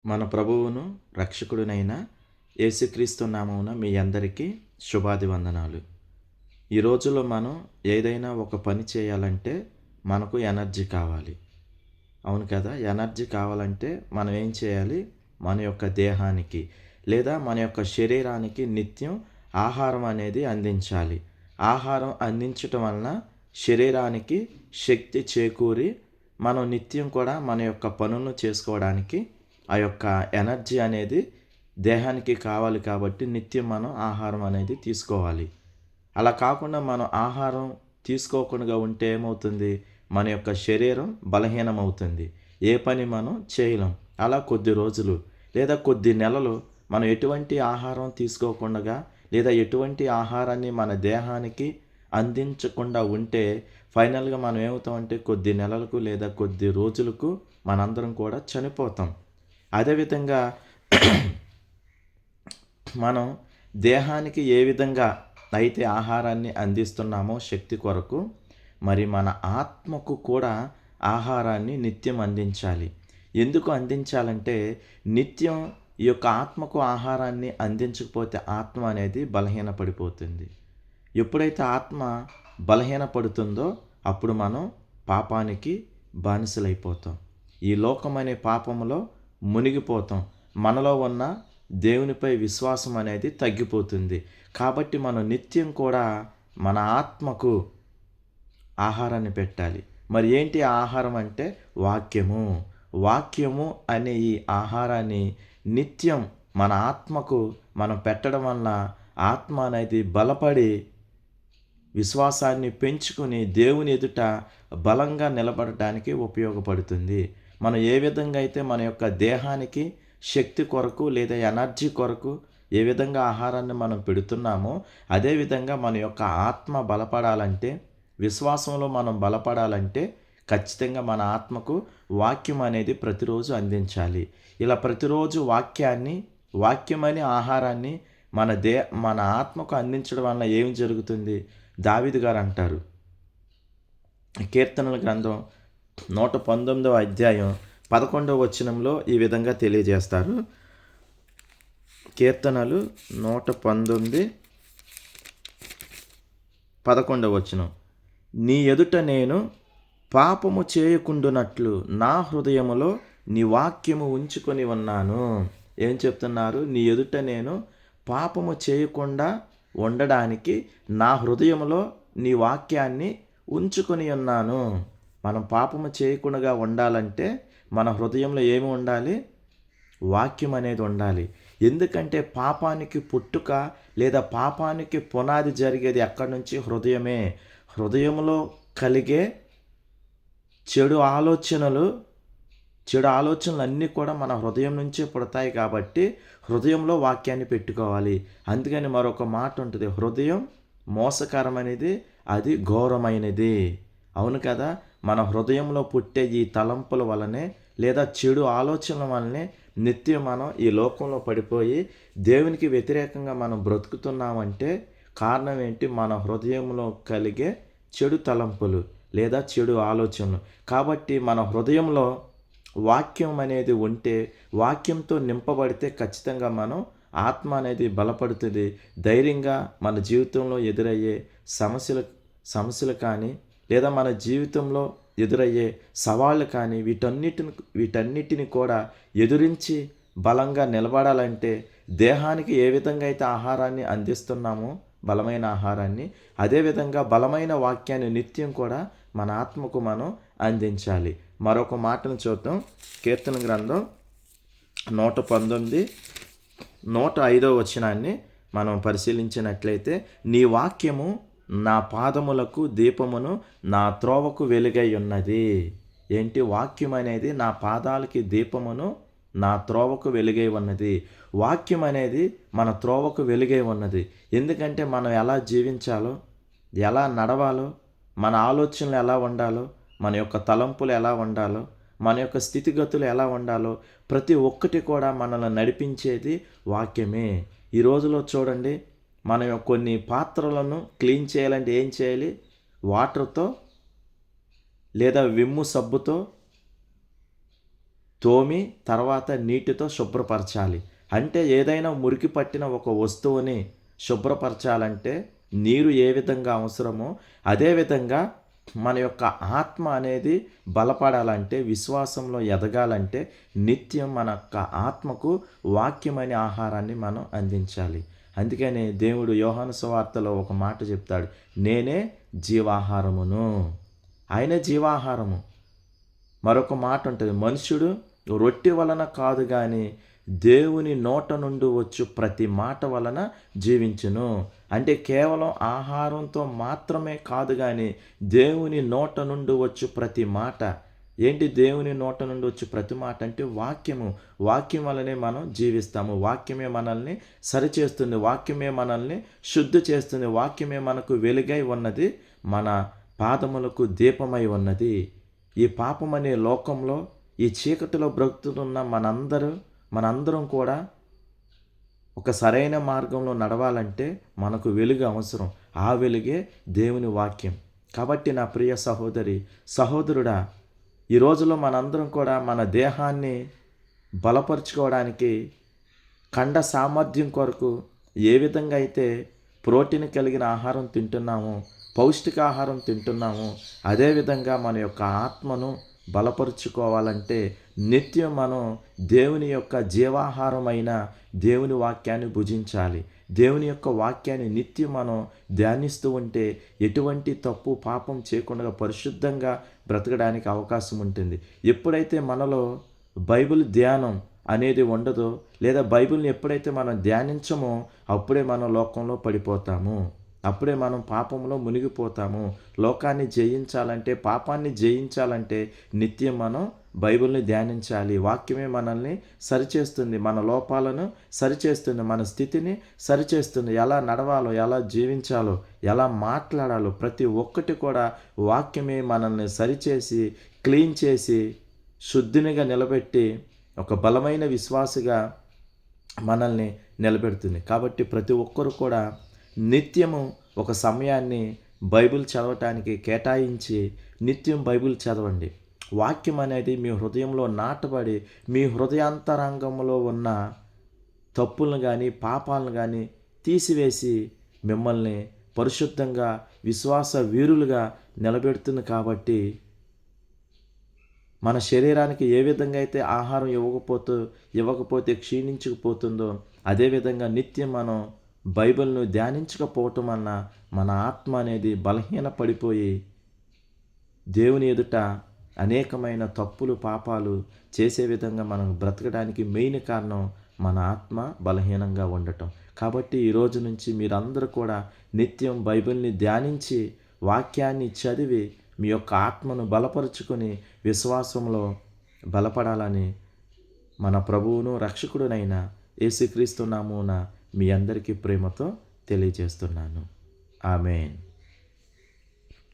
మన ప్రభువును రక్షకుడునైన యేసుక్రీస్తు నామమున మీ అందరికీ శుభాభివందనాలు. ఈ రోజుల్లో మనం ఏదైనా ఒక పని చేయాలంటే మనకు ఎనర్జీ కావాలి. అవును కదా! ఎనర్జీ కావాలంటే మనం ఏం చేయాలి? మన యొక్క దేహానికి లేదా మన యొక్క శరీరానికి నిత్యం ఆహారం అనేది అందించాలి. ఆహారం అందించటం వలన శరీరానికి శక్తి చేకూరి మనం నిత్యం కూడా మన యొక్క పనులను చేసుకోవడానికి ఆ యొక్క ఎనర్జీ అనేది దేహానికి కావాలి కాబట్టి నిత్యం మనం ఆహారం అనేది తీసుకోవాలి. అలా కాకుండా మనం ఆహారం తీసుకోకుండా ఉంటే ఏమవుతుంది? మన యొక్క శరీరం బలహీనమవుతుంది. ఏ పని మనం చేయలేం. అలా కొద్ది రోజులు లేదా కొద్ది నెలలు మనం ఎటువంటి ఆహారం తీసుకోకుండా లేదా ఎటువంటి ఆహారాన్ని మన దేహానికి అందించకుండా ఉంటే ఫైనల్‌గా మనం ఏమవుతామంటే కొద్ది నెలలకు లేదా కొద్ది రోజులకు మనందరం కూడా చనిపోతాం. అదేవిధంగా మనం దేహానికి ఏ విధంగా అయితే ఆహారాన్ని అందిస్తున్నామో శక్తి కొరకు, మరి మన ఆత్మకు కూడా ఆహారాన్ని నిత్యం అందించాలి. ఎందుకు అందించాలంటే నిత్యం ఈ యొక్క ఆత్మకు ఆహారాన్ని అందించకపోతే ఆత్మ అనేది బలహీనపడిపోతుంది. ఎప్పుడైతే ఆత్మ బలహీనపడుతుందో అప్పుడు మనం పాపానికి బానిసలైపోతాం. ఈ లోకమనే పాపములో మునిగిపోతాం. మనలో ఉన్న దేవునిపై విశ్వాసం అనేది తగ్గిపోతుంది. కాబట్టి మనం నిత్యం కూడా మన ఆత్మకు ఆహారాన్ని పెట్టాలి. మరి ఏంటి ఆహారం అంటే వాక్యము. వాక్యము అనే ఈ ఆహారాన్ని నిత్యం మన ఆత్మకు మనం పెట్టడం వలన ఆత్మ అనేది బలపడి విశ్వాసాన్ని పెంచుకుని దేవుని ఎదుట బలంగా నిలబడటానికి ఉపయోగపడుతుంది. మనం ఏ విధంగా అయితే మన యొక్క దేహానికి శక్తి కొరకు లేదా ఎనర్జీ కొరకు ఏ విధంగా ఆహారాన్ని మనం పెడుతున్నామో అదేవిధంగా మన యొక్క ఆత్మ బలపడాలంటే, విశ్వాసంలో మనం బలపడాలంటే ఖచ్చితంగా మన ఆత్మకు వాక్యం అనేది ప్రతిరోజు అందించాలి. ఇలా ప్రతిరోజు వాక్యమనే ఆహారాన్ని మన ఆత్మకు అందించడం వలన ఏమి జరుగుతుంది? దావీదు గారు అంటారు, కీర్తనల గ్రంథం 119వ అధ్యాయం 11వ వచనంలో ఈ విధంగా తెలియజేస్తారు. కీర్తనలు 119 11వ వచనం. నీ ఎదుట నేను పాపము చేయకుండునట్లు నా హృదయములో నీ వాక్యము ఉంచుకొని ఉన్నాను. ఏం చెప్తున్నారు? నీ ఎదుట నేను పాపము చేయకుండా ఉండడానికి నా హృదయములో నీ వాక్యాన్ని ఉంచుకొని ఉన్నాను. మనం పాపము చేయకుండా ఉండాలంటే మన హృదయంలో ఏమి ఉండాలి? వాక్యం అనేది ఉండాలి. ఎందుకంటే పాపానికి పుట్టుక లేదా పాపానికి పునాది జరిగేది ఎక్కడి నుంచి? హృదయమే. హృదయంలో కలిగే చెడు ఆలోచనలు అన్నీ కూడా మన హృదయం నుంచే పుడతాయి కాబట్టి హృదయంలో వాక్యాన్ని పెట్టుకోవాలి. అందుకని మరొక మాట ఉంటుంది, హృదయం మోసకరమైనది, అది ఘోరమైనది. అవును కదా! మన హృదయంలో పుట్టే ఈ తలంపుల వలనే లేదా చెడు ఆలోచనల వలనే నిత్యం మనం ఈ లోకంలో పడిపోయి దేవునికి వ్యతిరేకంగా మనం బ్రతుకుతున్నామంటే కారణం ఏంటి? మన హృదయంలో కలిగే చెడు తలంపులు లేదా చెడు ఆలోచనలు. కాబట్టి మన హృదయంలో వాక్యం అనేది ఉంటే, వాక్యంతో నింపబడితే ఖచ్చితంగా మనం ఆత్మ అనేది బలపడుతుంది. ధైర్యంగా మన జీవితంలో ఎదురయ్యే సమస్యలు కానీ లేదా మన జీవితంలో ఎదురయ్యే సవాళ్ళు కానీ వీటన్నిటిని కూడా ఎదురించి బలంగా నిలబడాలంటే దేహానికి ఏ విధంగా అయితే ఆహారాన్ని అందిస్తున్నామో బలమైన ఆహారాన్ని, అదేవిధంగా బలమైన వాక్యాన్ని నిత్యం కూడా మన ఆత్మకు మనం అందించాలి. మరొక మాటను చూద్దాం. కీర్తన గ్రంథం 119 105వ వచనాన్ని మనం పరిశీలించినట్లయితే, నీ వాక్యము నా పాదములకు దీపమును నా త్రోవకు వెలుగై ఉన్నది. ఏంటి? వాక్యం అనేది నా పాదాలకి దీపమును నా త్రోవకు వెలుగై ఉన్నది. వాక్యం అనేది మన త్రోవకు వెలుగై ఉన్నది. ఎందుకంటే మనం ఎలా జీవించాలో, ఎలా నడవాలో, మన ఆలోచనలు ఎలా ఉండాలో, మన యొక్క తలంపులు ఎలా ఉండాలో, మన యొక్క స్థితిగతులు ఎలా ఉండాలో ప్రతి ఒక్కటి కూడా మనల్ని నడిపించేది వాక్యమే. ఈ రోజులో చూడండి, మనం కొన్ని పాత్రలను క్లీన్ చేయాలంటే ఏం చేయాలి? వాటర్తో లేదా విమ్ము సబ్బుతో తోమి తర్వాత నీటితో శుభ్రపరచాలి. అంటే ఏదైనా మురికి పట్టిన ఒక వస్తువుని శుభ్రపరచాలంటే నీరు ఏ విధంగా అవసరమో అదేవిధంగా మన యొక్క ఆత్మ అనేది బలపడాలంటే, విశ్వాసంలో ఎదగాలంటే నిత్యం మన యొక్క ఆత్మకు వాక్యమనే ఆహారాన్ని మనం అందించాలి. అందుకని దేవుడు యోహాను సువార్తలో ఒక మాట చెప్తాడు, నేనే జీవాహారమును. ఆయనే జీవాహారము. మరొక మాట ఉంటుంది, మనుష్యుడు రొట్టె వలన కాదు కానీ దేవుని నోట నుండి వచ్చు ప్రతి మాట వలన జీవించును. అంటే కేవలం ఆహారంతో మాత్రమే కాదు కానీ దేవుని నోట నుండి వచ్చు ప్రతి మాట. ఏంటి దేవుని నోట నుండి వచ్చి ప్రతి మాట అంటే వాక్యము. వాక్యం వల్లనే మనం జీవిస్తాము. వాక్యమే మనల్ని సరిచేస్తుంది. వాక్యమే మనల్ని శుద్ధి చేస్తుంది. వాక్యమే మనకు వెలుగై ఉన్నది, మన పాదములకు దీపమై ఉన్నది. ఈ పాపమనే లోకంలో ఈ చీకటిలో బ్రతుకుతున్న మనందరం కూడా ఒక సరైన మార్గంలో నడవాలంటే మనకు వెలుగు అవసరం. ఆ వెలుగే దేవుని వాక్యం. కాబట్టి నా ప్రియ సహోదరి సహోదరుడా, ఈ రోజులో మనందరం కూడా మన దేహాన్ని బలపరుచుకోవడానికి కండ సామర్థ్యం కొరకు ఏ విధంగా అయితే ప్రోటీన్ కలిగిన ఆహారం తింటున్నామో, పౌష్టికాహారం తింటున్నామో, అదేవిధంగా మన యొక్క ఆత్మను బలపరుచుకోవాలంటే నిత్యం మనం దేవుని యొక్క జీవాహారమైన దేవుని వాక్యాన్ని భుజించాలి. దేవుని యొక్క వాక్యాన్ని నిత్యం మనం ధ్యానిస్తూ ఉంటే ఎటువంటి తప్పు పాపం చేయకుండా పరిశుద్ధంగా బ్రతకడానికి అవకాశం ఉంటుంది. ఎప్పుడైతే మనలో బైబిల్ ధ్యానం అనేది ఉండదో, లేదా బైబిల్ని ఎప్పుడైతే మనం ధ్యానించమో అప్పుడే మనం లోకంలో పడిపోతాము. అప్పుడే మనం పాపంలో మునిగిపోతాము. లోకాన్ని జయించాలంటే, పాపాన్ని జయించాలంటే నిత్యం మనం బైబిల్ని ధ్యానించాలి. వాక్యమే మనల్ని సరిచేస్తుంది, మన లోపాలను సరిచేస్తుంది, మన స్థితిని సరిచేస్తుంది. ఎలా నడవాలో, ఎలా జీవించాలో, ఎలా మాట్లాడాలో ప్రతి ఒక్కటి కూడా వాక్యమే మనల్ని సరిచేసి, క్లీన్ చేసి, శుద్ధినిగా నిలబెట్టి ఒక బలమైన విశ్వాసిగా మనల్ని నిలబెడుతుంది. కాబట్టి ప్రతి ఒక్కరు కూడా నిత్యము ఒక సమయాన్ని బైబిల్ చదవటానికి కేటాయించి నిత్యం బైబిల్ చదవండి. వాక్యం అనేది మీ హృదయంలో నాటబడి మీ హృదయాంతరంగంలో ఉన్న తప్పులను కానీ పాపాలను కానీ తీసివేసి మిమ్మల్ని పరిశుద్ధంగా విశ్వాస వీరులుగా నిలబెడుతుంది. కాబట్టి మన శరీరానికి ఏ విధంగా అయితే ఆహారం ఇవ్వకపోతే క్షీణించుకుపోతుందో అదేవిధంగా నిత్యం మనం బైబిల్ను ధ్యానించకపోవటం వలన మన ఆత్మ అనేది బలహీన పడిపోయి దేవుని ఎదుట అనేకమైన తప్పులు పాపాలు చేసే విధంగా మనం బ్రతకడానికి మెయిన్ కారణం మన ఆత్మ బలహీనంగా ఉండటం. కాబట్టి ఈరోజు నుంచి మీరందరూ కూడా నిత్యం బైబిల్ని ధ్యానించి వాక్యాన్ని చదివి మీ యొక్క ఆత్మను బలపరుచుకొని విశ్వాసంలో బలపడాలని మన ప్రభువును రక్షకుడునైన యేసుక్రీస్తు నామమున మీ అందరికీ ప్రేమతో తెలియజేస్తున్నాను. ఆమేన్.